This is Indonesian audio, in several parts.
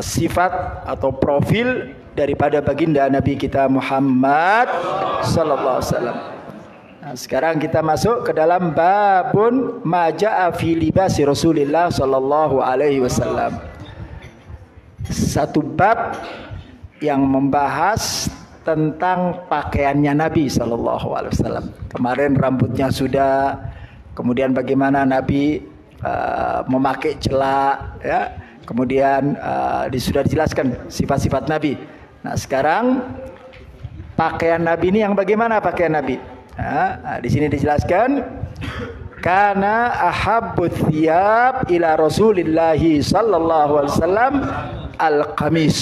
sifat atau profil daripada baginda Nabi kita Muhammad sallallahu alaihi wasallam. Nah, sekarang kita masuk ke dalam babun maja'a fi libasi Rasulillah sallallahu alaihi wasallam. Satu bab yang membahas tentang pakaiannya Nabi sallallahu alaihi wasallam. Kemarin rambutnya sudah, kemudian bagaimana Nabi memakai celak, ya. Kemudian sudah dijelaskan sifat-sifat Nabi. Nah, sekarang pakaian Nabi ini yang bagaimana pakaian Nabi? Nah, di sini dijelaskan kana ahabbut thiyab ila Rasulillah sallallahu alaihi wasallam al-qamis.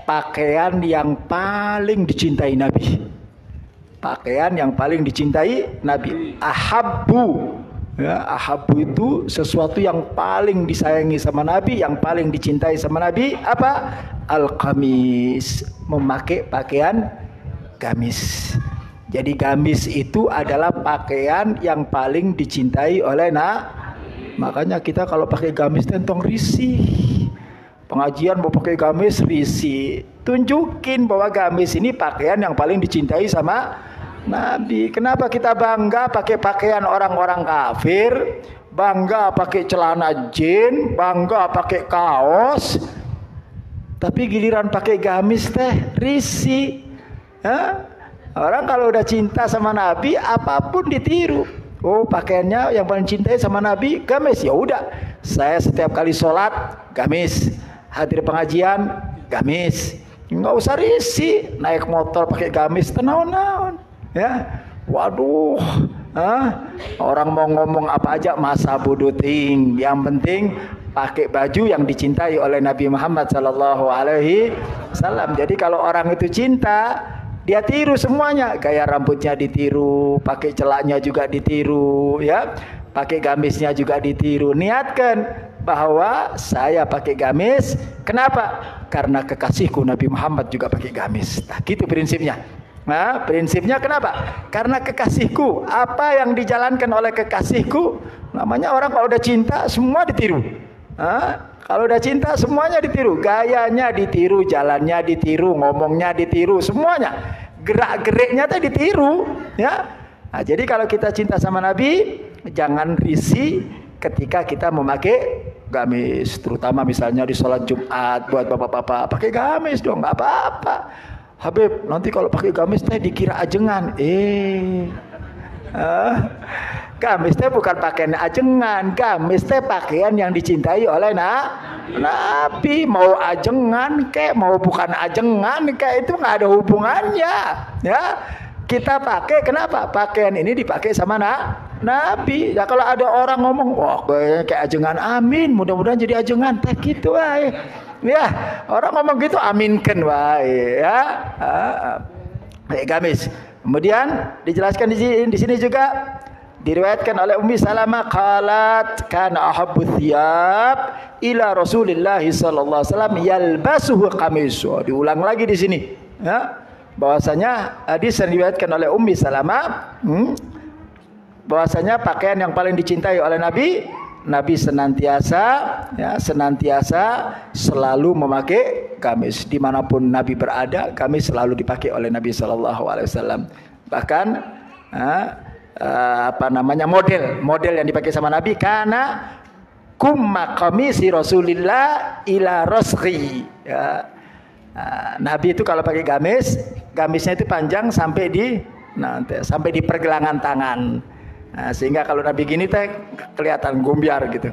Pakaian yang paling dicintai Nabi. Pakaian yang paling dicintai Nabi. Ahabbu. Ya, ahabbu itu sesuatu yang paling disayangi sama Nabi, yang paling dicintai sama Nabi apa? Al-qamis, memakai pakaian gamis. Jadi gamis itu adalah pakaian yang paling dicintai oleh makanya kita kalau pakai gamis tentang risih. Pengajian mau pakai gamis risih. Tunjukin bahwa gamis ini pakaian yang paling dicintai sama Nabi. Kenapa kita bangga pakai pakaian orang-orang kafir, bangga pakai celana jin, bangga pakai kaos, tapi giliran pakai gamis teh risih. Orang kalau udah cinta sama Nabi apapun ditiru. Oh, pakaiannya yang paling cintai sama Nabi gamis, ya udah. Saya setiap kali sholat gamis, hadir pengajian gamis, nggak usah risih. Naik motor pakai gamis, tenaun-naun. Ya, waduh, orang mau ngomong apa aja masa bodoh ting. Yang penting pakai baju yang dicintai oleh Nabi Muhammad sallallahu alaihi wasallam. Jadi kalau orang itu cinta, dia tiru semuanya. Gaya rambutnya ditiru, pakai celaknya juga ditiru, ya, pakai gamisnya juga ditiru. Niatkan bahwa saya pakai gamis. Kenapa? Karena kekasihku Nabi Muhammad juga pakai gamis. Nah, gitu prinsipnya. Nah, prinsipnya kenapa? Karena kekasihku, apa yang dijalankan oleh kekasihku, namanya orang kalau udah cinta semua ditiru. Kalau udah cinta semuanya ditiru, gayanya ditiru, jalannya ditiru, ngomongnya ditiru, semuanya. Gerak-geriknya tuh ditiru, ya. Nah, jadi kalau kita cinta sama Nabi, jangan risih ketika kita memakai gamis, terutama misalnya di sholat Jumat buat bapak-bapak, pakai gamis dong, nggak apa-apa. Habib, nanti kalau pakai gamis teh dikira ajengan. Gamis teh bukan pakaian ajengan. Gamis teh pakaian yang dicintai oleh Nabi. Mau ajengan kek, mau bukan ajengan kek, itu nggak ada hubungannya. Ya, kita pakai kenapa? Pakaian ini dipakai sama Nabi. Ya kalau ada orang ngomong, wah kayak ajengan, amin, mudah-mudahan jadi ajengan. Teh gitu wae. Ya, orang ngomong gitu aminkan wae, ya. Gamis. Kemudian dijelaskan di sini juga diriwayatkan oleh Ummi Salamah qalat kana ahabbu thiyab ila Rasulillah sallallahu alaihi wasallam yalbasuhu qamis. Diulang lagi di sini, ya. Bahwasanya hadis yang diriwayatkan oleh Ummi Salamah, bahwasanya pakaian yang paling dicintai oleh Nabi senantiasa selalu memakai gamis. Dimanapun Nabi berada, gamis selalu dipakai oleh Nabi sallallahu alaihi wasallam. Bahkan model yang dipakai sama Nabi karena kumma qamisi Rasulillah ila rasghi. Ya. Nabi itu kalau pakai gamis, gamisnya itu panjang sampai di pergelangan tangan. Nah, sehingga kalau Nabi gini teh kelihatan gombiar gitu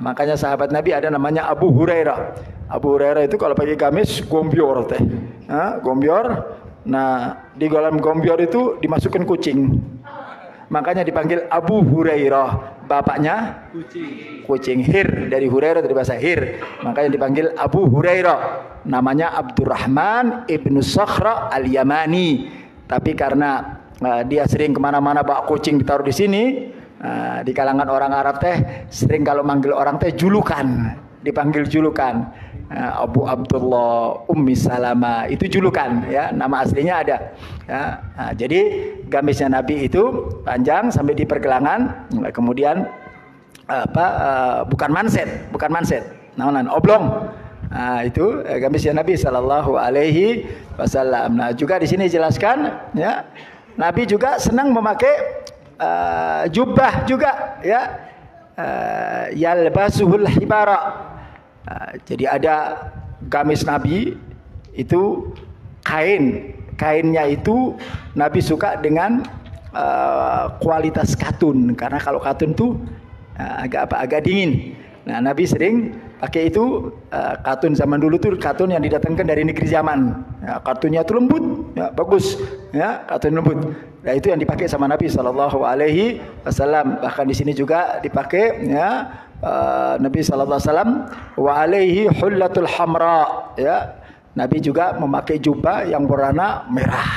makanya sahabat Nabi ada namanya Abu Hurairah. Abu Hurairah itu kalau pakai gamis gombior teh. Gombior. Nah, di dalam gombior itu dimasukkan kucing. Makanya dipanggil Abu Hurairah. Bapaknya kucing. Hir, dari Hurairah dari bahasa hir. Makanya dipanggil Abu Hurairah. Namanya Abdurrahman ibnu Sakhra al-Yamani. Tapi karena dia sering kemana-mana bawa kucing ditaruh di sini, di kalangan orang Arab teh sering kalau manggil orang teh julukan, dipanggil julukan. Abu Abdullah, Ummi Salamah, itu julukan, ya, nama aslinya ada. Ya. Jadi gamisnya Nabi itu panjang sampai di pergelangan, kemudian bukan manset, oblong. Nah, itu gamisnya Nabi Sallallahu Alaihi Wasallam. Nah, juga di sini jelaskan, ya, Nabi juga senang memakai jubah juga, ya, yalbasuhul hibara. Jadi ada gamis Nabi itu kainnya itu Nabi suka dengan kualitas katun, karena kalau katun tuh agak dingin. Nah, Nabi sering pakai itu. Katun zaman dulu tuh katun yang didatangkan dari negeri zaman. Ya, katunnya tuh lembut, ya, bagus, ya, katun lembut. Nah, itu yang dipakai sama Nabi Sallallahu Alaihi Wasallam. Bahkan di sini juga dipakai, ya, Nabi Sallallahu Alaihi Wasallam wa alaihi hullatul hamra. Ya, Nabi juga memakai jubah yang berwarna merah.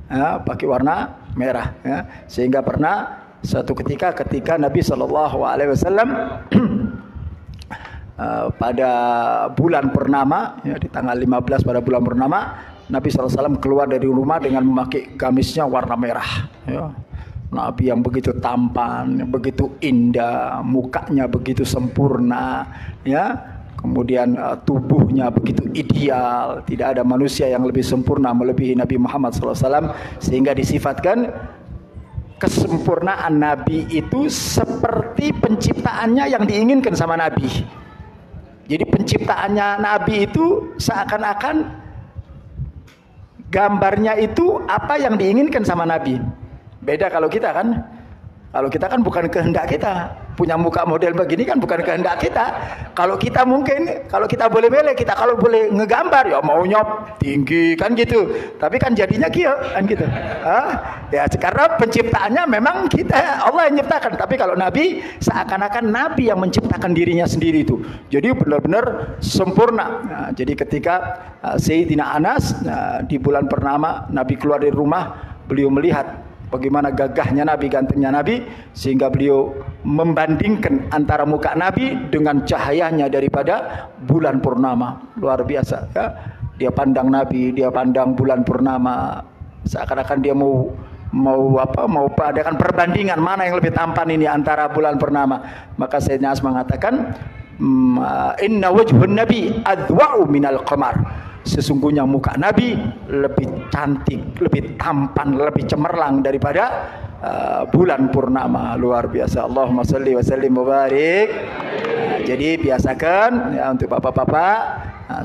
Ya, pakai warna merah. Ya, sehingga pernah suatu ketika Nabi Sallallahu Alaihi Wasallam pada bulan purnama, ya, di tanggal 15 pada bulan purnama, Nabi SAW keluar dari rumah dengan memakai gamisnya warna merah, ya. Nabi yang begitu tampan, begitu indah, mukanya begitu sempurna, ya, kemudian tubuhnya begitu ideal. Tidak ada manusia yang lebih sempurna melebihi Nabi Muhammad SAW, sehingga disifatkan kesempurnaan Nabi itu seperti penciptaannya yang diinginkan sama Nabi. Jadi penciptaannya Nabi itu seakan-akan gambarnya itu apa yang diinginkan sama Nabi. Beda kalau kita kan. Kalau kita kan bukan kehendak kita. Punya muka model begini kan bukan kehendak kita. Kalau kita mungkin, kalau kita boleh milih, kita kalau boleh ngegambar, ya maunya tinggi kan gitu. Tapi kan jadinya kieu kan gitu. Ya karena penciptaannya memang kita, Allah yang menciptakan. Tapi kalau Nabi, seakan-akan Nabi yang menciptakan dirinya sendiri itu. Jadi benar-benar sempurna. Nah, jadi ketika Sayyidina Anas, di bulan purnama Nabi keluar dari rumah, beliau melihat bagaimana gagahnya Nabi, gantengnya Nabi, sehingga beliau membandingkan antara muka Nabi dengan cahayanya daripada bulan purnama. Luar biasa, ya. Dia pandang Nabi, dia pandang bulan purnama, seakan-akan dia mau adakan perbandingan mana yang lebih tampan ini antara bulan purnama. Maka Sayyidina Anas mengatakan, inna wajhun nabi adwa'u minal qamar. Sesungguhnya muka Nabi lebih cantik, lebih tampan, lebih cemerlang daripada bulan purnama. Luar biasa. Allahumma shalli wa sallim wa barik. Jadi biasakan, ya, untuk bapak-bapak,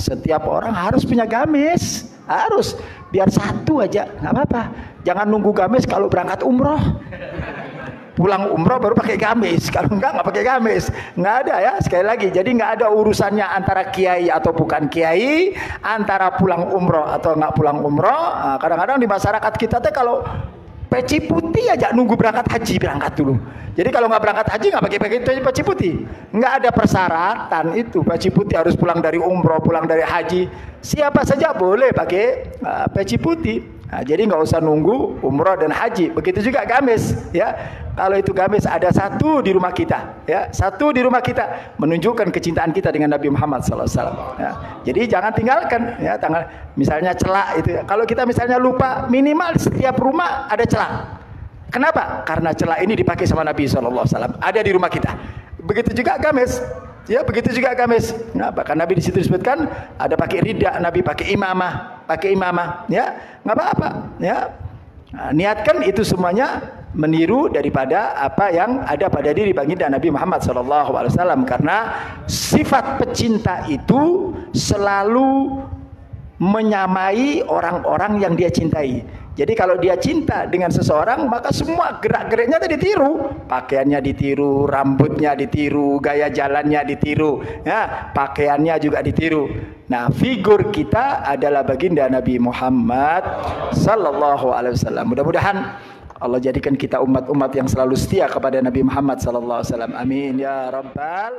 setiap orang harus punya gamis. Harus, biar satu aja, nggak apa-apa. Jangan nunggu gamis kalau berangkat umroh. Pulang umroh baru pakai gamis, kalau enggak pakai gamis, nggak ada, ya. Sekali lagi, jadi nggak ada urusannya antara kiai atau bukan kiai, antara pulang umroh atau nggak pulang umroh. Kadang-kadang di masyarakat kita teh kalau peci putih aja nunggu berangkat haji berangkat dulu. Jadi kalau nggak berangkat haji nggak pakai peci putih, nggak ada persyaratan itu. Peci putih harus pulang dari umroh, pulang dari haji, siapa saja boleh pakai peci putih. Nah, jadi nggak usah nunggu umroh dan haji. Begitu juga gamis, ya. Kalau itu gamis ada satu di rumah kita, ya, satu di rumah kita, menunjukkan kecintaan kita dengan Nabi Muhammad SAW. Ya. Jadi jangan tinggalkan, ya. Misalnya celak itu, ya. Kalau kita misalnya lupa, minimal setiap rumah ada celak. Kenapa? Karena celak ini dipakai sama Nabi SAW. Ada di rumah kita. Begitu juga gamis. Ya, begitu juga gamis. Nah, bahkan Nabi di situ disebutkan ada pakai rida, Nabi pakai imamah, ya, nggak apa-apa, ya. Nah, niatkan itu semuanya meniru daripada apa yang ada pada diri baginda Nabi Muhammad SAW, karena sifat pecinta itu selalu menyamai orang-orang yang dia cintai. Jadi kalau dia cinta dengan seseorang, maka semua gerak-geriknya tadi ditiru, pakaiannya ditiru, rambutnya ditiru, gaya jalannya ditiru, ya, pakaiannya juga ditiru. Nah, figur kita adalah baginda Nabi Muhammad sallallahu alaihi wasallam. Mudah-mudahan Allah jadikan kita umat-umat yang selalu setia kepada Nabi Muhammad sallallahu alaihi wasallam. Amin ya rabbal